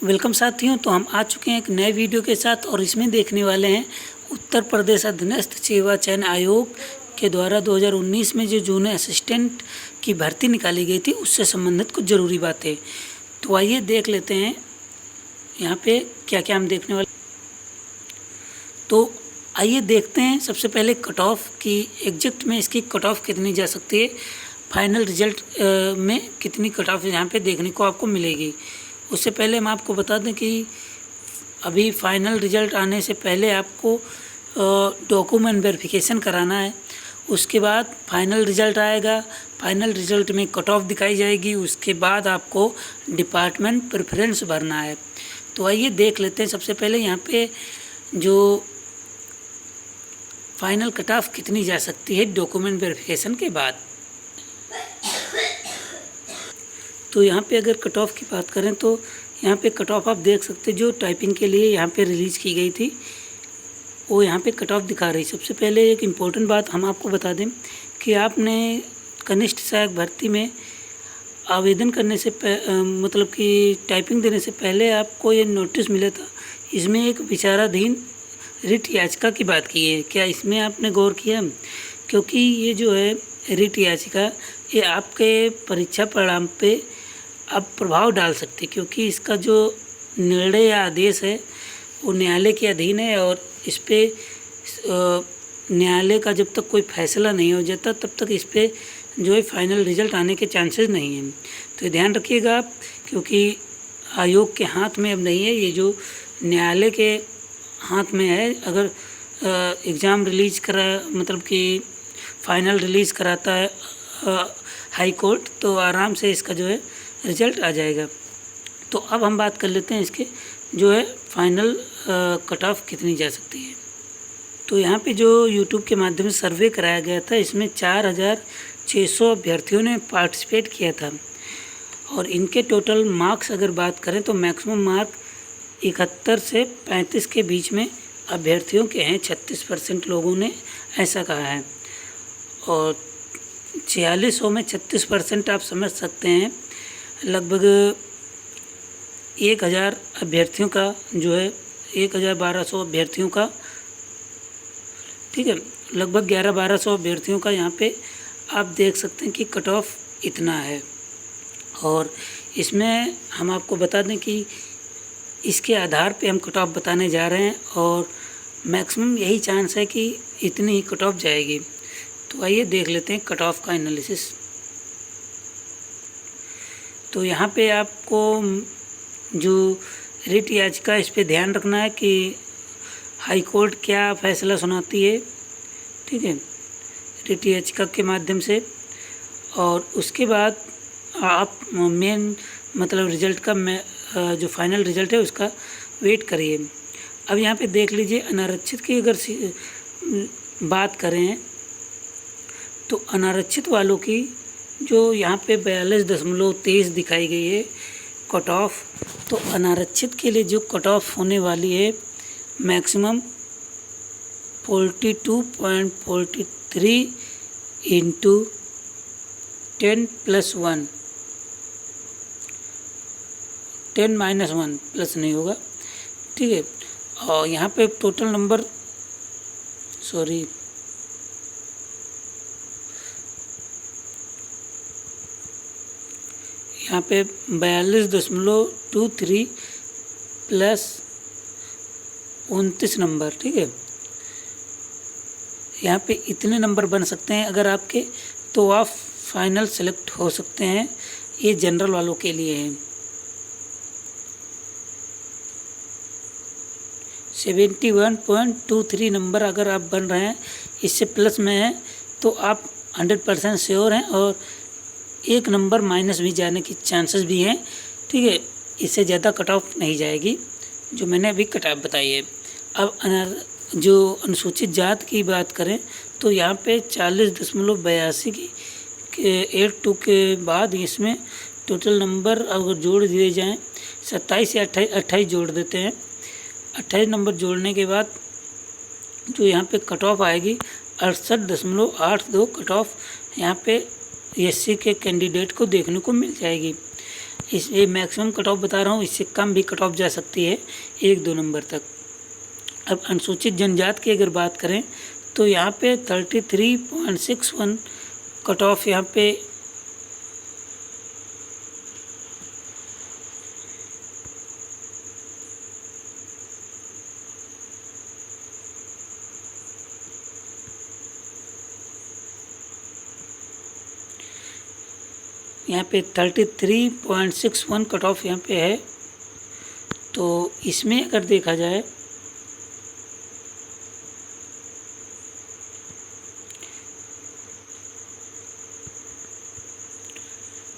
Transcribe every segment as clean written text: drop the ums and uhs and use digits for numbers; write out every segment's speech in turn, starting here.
Welcome साथियों। तो हम आ चुके हैं एक नए वीडियो के साथ और इसमें देखने वाले हैं उत्तर प्रदेश अधीनस्थ सेवा चयन आयोग के द्वारा 2019 में जो जूनियर असिस्टेंट की भर्ती निकाली गई थी उससे संबंधित कुछ ज़रूरी बातें। तो आइए देख लेते हैं यहाँ पे क्या क्या हम देखने वाले। तो आइए देखते हैं सबसे पहले कट ऑफ की एग्जैक्ट में इसकी कट ऑफ कितनी जा सकती है, फाइनल रिजल्ट में कितनी कट ऑफ यहाँ पे देखने को आपको मिलेगी। उससे पहले हम आपको बता दें कि अभी फाइनल रिजल्ट आने से पहले आपको डॉक्यूमेंट वेरिफिकेशन कराना है। उसके बाद फाइनल रिजल्ट आएगा, फाइनल रिजल्ट में कट ऑफ दिखाई जाएगी। उसके बाद आपको डिपार्टमेंट प्रेफरेंस भरना है। तो आइए देख लेते हैं सबसे पहले यहाँ पे जो फाइनल कट ऑफ कितनी जा सकती है डॉक्यूमेंट वेरिफिकेशन के बाद। तो यहाँ पे अगर कट ऑफ की बात करें तो यहाँ पे कट ऑफ आप देख सकते हैं जो टाइपिंग के लिए यहाँ पे रिलीज़ की गई थी वो यहाँ पे कट ऑफ दिखा रही। सबसे पहले एक इम्पोर्टेंट बात हम आपको बता दें कि आपने कनिष्ठ सहायक भर्ती में आवेदन करने से मतलब कि टाइपिंग देने से पहले आपको ये नोटिस मिला था। इसमें एक विचाराधीन रिट याचिका की बात की है। क्या इसमें आपने गौर किया? क्योंकि ये जो है रिट याचिका ये आपके परीक्षा परिणाम पे अब प्रभाव डाल सकती है, क्योंकि इसका जो निर्णय या आदेश है वो न्यायालय के अधीन है और इस पर न्यायालय का जब तक कोई फैसला नहीं हो जाता तब तक इस पर जो है फाइनल रिजल्ट आने के चांसेस नहीं हैं। तो ध्यान रखिएगा आप, क्योंकि आयोग के हाथ में अब नहीं है, ये जो न्यायालय के हाथ में है। अगर एग्ज़ाम रिलीज़ करा मतलब कि फ़ाइनल रिलीज़ कराता है हाई कोर्ट तो आराम से इसका जो है रिज़ल्ट आ जाएगा। तो अब हम बात कर लेते हैं इसके जो है फाइनल कट ऑफ कितनी जा सकती है। तो यहाँ पे जो यूट्यूब के माध्यम से सर्वे कराया गया था इसमें 4600 अभ्यर्थियों ने पार्टिसिपेट किया था और इनके टोटल मार्क्स अगर बात करें तो मैक्सिमम मार्क 71 से 35 के बीच में अभ्यर्थियों के हैं। 36% लोगों ने ऐसा कहा है और 4600 में 36% आप समझ सकते हैं लगभग 1000 अभ्यर्थियों का जो है 1200 अभ्यर्थियों का, ठीक है, लगभग 1200 अभ्यर्थियों का यहाँ पे आप देख सकते हैं कि कट ऑफ इतना है। और इसमें हम आपको बता दें कि इसके आधार पे हम कट ऑफ बताने जा रहे हैं और मैक्सिमम यही चांस है कि इतनी ही कट ऑफ जाएगी। तो आइए देख लेते हैं कट ऑफ का एनालिसिस। तो यहाँ पे आपको जो रिट याचिका इस पे ध्यान रखना है कि हाई कोर्ट क्या फ़ैसला सुनाती है, ठीक है, रिट याचिका के माध्यम से। और उसके बाद आप मेन मतलब रिज़ल्ट का जो फाइनल रिज़ल्ट है उसका वेट करिए। अब यहाँ पे देख लीजिए अनारक्षित की अगर बात करें तो अनारक्षित वालों की जो यहाँ पे 42.23 दिखाई गई है कट ऑफ। तो अनारक्षित के लिए जो कट ऑफ होने वाली है मैक्सिमम 42.43 इंटू 10+1 10-1 प्लस नहीं होगा, ठीक है। और यहाँ पे टोटल नंबर यहाँ पे 42.23 प्लस 29 नंबर, ठीक है। यहाँ पे इतने नंबर बन सकते हैं अगर आपके, तो आप फाइनल सेलेक्ट हो सकते हैं। ये जनरल वालों के लिए है। 71.23 नंबर अगर आप बन रहे हैं इससे प्लस में है तो आप 100% श्योर हैं और एक नंबर माइनस भी जाने की चांसेस भी हैं, ठीक है। इससे ज़्यादा कट ऑफ नहीं जाएगी जो मैंने अभी कट ऑफ बताई है। अब जो अनुसूचित जात की बात करें तो यहाँ पे 40.82 की 82 के बाद इसमें टोटल नंबर अगर जोड़ दिए जाएँ 27 या 28 जोड़ देते हैं। 28 नंबर जोड़ने के बाद जो यहाँ पे कट ऑफ आएगी 68.82 कट ऑफ यहाँ पे एससी के कैंडिडेट को देखने को मिल जाएगी। इस ये मैक्सिमम कट ऑफ बता रहा हूँ, इससे कम भी कट ऑफ जा सकती है 1-2 नंबर तक। अब अनुसूचित जनजाति की अगर बात करें तो यहाँ पे 33.61 कट ऑफ यहाँ पे यहाँ पे 33.61 कट ऑफ यहाँ पे है। तो इसमें अगर देखा जाए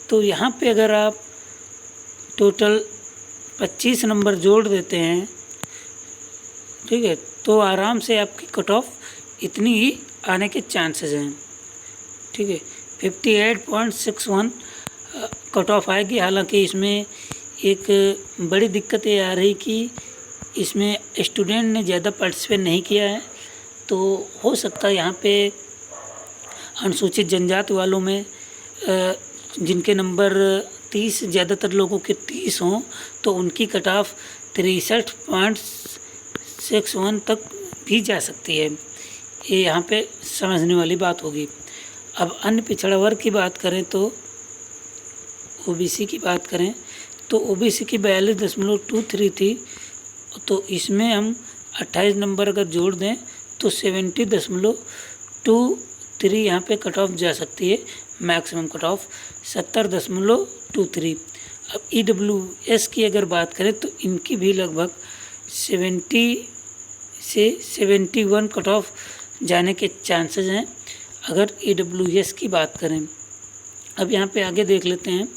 तो यहाँ पे अगर आप टोटल 25 नंबर जोड़ देते हैं, ठीक है, तो आराम से आपकी कट ऑफ इतनी ही आने के चांसेस हैं, ठीक है। 58.61 कट ऑफ आएगी। हालांकि इसमें एक बड़ी दिक्कत ये आ रही कि इसमें स्टूडेंट ने ज़्यादा पार्टिसिपेट नहीं किया है, तो हो सकता है यहाँ पे अनुसूचित जनजाति वालों में जिनके नंबर 30, ज़्यादातर लोगों के 30 हों, तो उनकी कट ऑफ 63.61 तक भी जा सकती है। ये यहाँ पे समझने वाली बात होगी। अब अन्य पिछड़ा वर्ग की बात करें तो ओबीसी की बात करें तो ओबीसी की 42.23 थी, तो इसमें हम 28 नंबर अगर जोड़ दें तो 70.23 यहाँ पे कट ऑफ जा सकती है। Maximum cut off 70.23। अब EWS की अगर बात करें तो इनकी भी लगभग 70 से 71 कट ऑफ जाने के चांसेस हैं अगर EWS की बात करें। अब यहाँ पे आगे देख लेते हैं,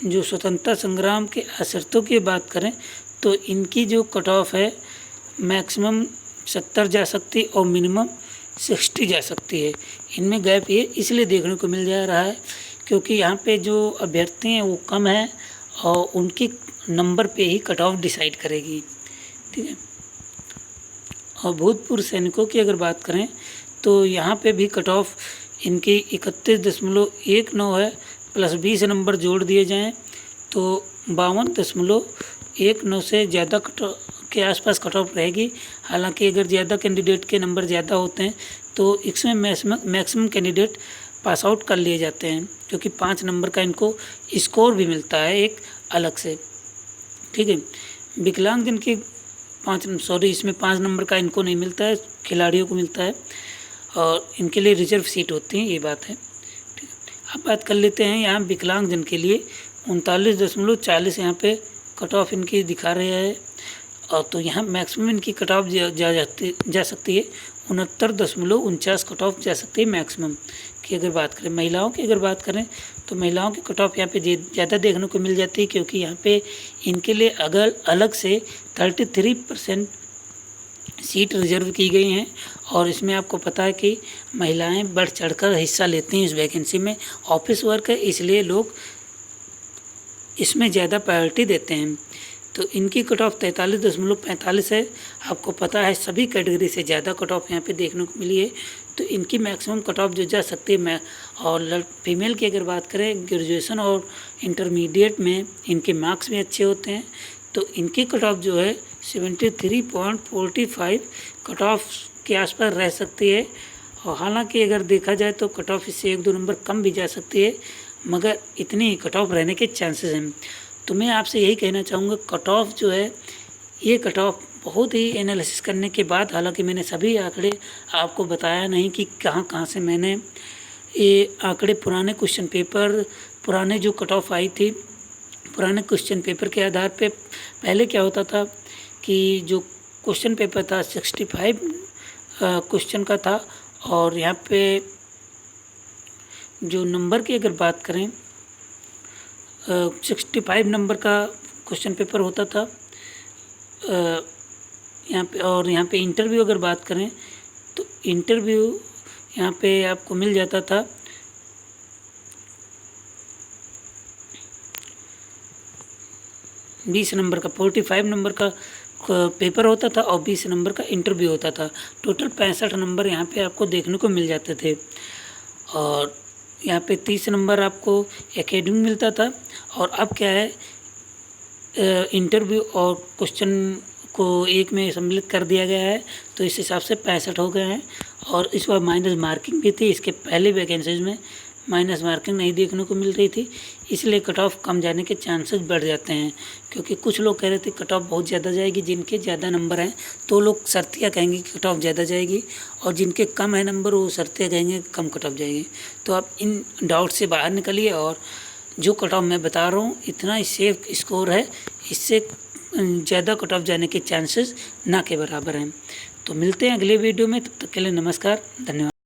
जो स्वतंत्रता संग्राम के असरतों की बात करें तो इनकी जो कट ऑफ है मैक्सिमम 70 जा सकती और मिनिमम 60 जा सकती है। इनमें गैप ये इसलिए देखने को मिल जा रहा है क्योंकि यहाँ पे जो अभ्यर्थी हैं वो कम है और उनकी नंबर पे ही कट ऑफ डिसाइड करेगी, ठीक है। और भूतपूर्व सैनिकों की अगर बात करें तो यहाँ पे भी कट ऑफ इनकी 31.19 है, प्लस 20 नंबर जोड़ दिए जाएं तो 52.19 से ज़्यादा कट के आसपास कट ऑफ रहेगी। हालांकि अगर ज़्यादा कैंडिडेट के नंबर ज़्यादा होते हैं तो इसमें मैक्सिमम कैंडिडेट पास आउट कर लिए जाते हैं, क्योंकि 5 नंबर का इनको स्कोर भी मिलता है एक अलग से, ठीक है। विकलांगजन की इसमें 5 नंबर का इनको नहीं मिलता है, खिलाड़ियों को मिलता है और इनके लिए रिजर्व सीट होती है, ये बात है, ठीक है। अब बात कर लेते हैं यहाँ विकलांगजन के लिए 39.40 यहाँ पे कट ऑफ इनकी दिखा रहे हैं। और तो यहाँ मैक्सिमम इनकी कट ऑफ जा सकती है 69.49 कट ऑफ जा सकती है मैक्सिमम की अगर बात करें। महिलाओं की अगर बात करें तो महिलाओं की कट ऑफ यहाँ पे ज़्यादा देखने को मिल जाती है, क्योंकि यहाँ पे इनके लिए अगर अलग से 33% सीट रिजर्व की गई हैं और इसमें आपको पता है कि महिलाएं बढ़ चढ़कर हिस्सा लेती हैं इस वैकेंसी में। ऑफिस वर्क है इसलिए लोग इसमें ज़्यादा प्रायोरिटी देते हैं। तो इनकी कट ऑफ 43.45 है। आपको पता है सभी कैटेगरी से ज़्यादा कट ऑफ यहाँ पे देखने को मिली है, तो इनकी मैक्सिमम कट ऑफ जो जा सकती है। और फीमेल की अगर बात करें ग्रेजुएशन और इंटरमीडिएट में इनके मार्क्स भी अच्छे होते हैं, तो इनकी कट ऑफ जो है 73.45 कट ऑफ के आसपास रह सकती है। और हालांकि अगर देखा जाए तो कट ऑफ इससे 1-2 नंबर कम भी जा सकती है, मगर इतनी कट ऑफ रहने के चांसेस हैं। तो मैं आपसे यही कहना चाहूँगा, कट ऑफ जो है ये कट ऑफ बहुत ही एनालिसिस करने के बाद, हालांकि मैंने सभी आंकड़े आपको बताया नहीं कि कहाँ से मैंने ये आंकड़े पुराने क्वेश्चन पेपर, पुराने जो कट ऑफ आई थी पुराने क्वेश्चन पेपर के आधार पे। पहले क्या होता था कि जो क्वेश्चन पेपर था 65 क्वेश्चन का था, और यहाँ पे जो नंबर की अगर बात करें 65 नंबर का क्वेश्चन पेपर होता था यहाँ पे। और यहाँ पे इंटरव्यू अगर बात करें तो इंटरव्यू यहाँ पे आपको मिल जाता था 20 नंबर का, 45 नंबर का पेपर होता था और 20 नंबर का इंटरव्यू होता था। टोटल 65 नंबर यहाँ पे आपको देखने को मिल जाते थे। और यहाँ पे 30 नंबर आपको एकेडमी मिलता था, और अब क्या है, इंटरव्यू और क्वेश्चन को एक में सम्मिलित कर दिया गया है, तो इस हिसाब से 65 हो गए हैं। और इस बार माइनस मार्किंग भी थी, इसके पहले वैकेंसीज में माइनस मार्किंग नहीं देखने को मिल रही थी, इसलिए कट ऑफ कम जाने के चांसेस बढ़ जाते हैं। क्योंकि कुछ लोग कह रहे थे कट ऑफ बहुत ज़्यादा जाएगी, जिनके ज़्यादा नंबर हैं तो लोग शर्तिया कहेंगे कि कट ऑफ ज़्यादा जाएगी, और जिनके कम है नंबर वो शर्तिया कहेंगे कम कट ऑफ जाएगी। तो आप इन डाउट से बाहर निकलिए, और जो कट ऑफ मैं बता रहा हूँ इतना ही सेफ स्कोर है, इससे ज़्यादा कट ऑफ जाने के चांसेस ना के बराबर हैं। तो मिलते हैं अगले वीडियो में, तब तक के लिए नमस्कार, धन्यवाद।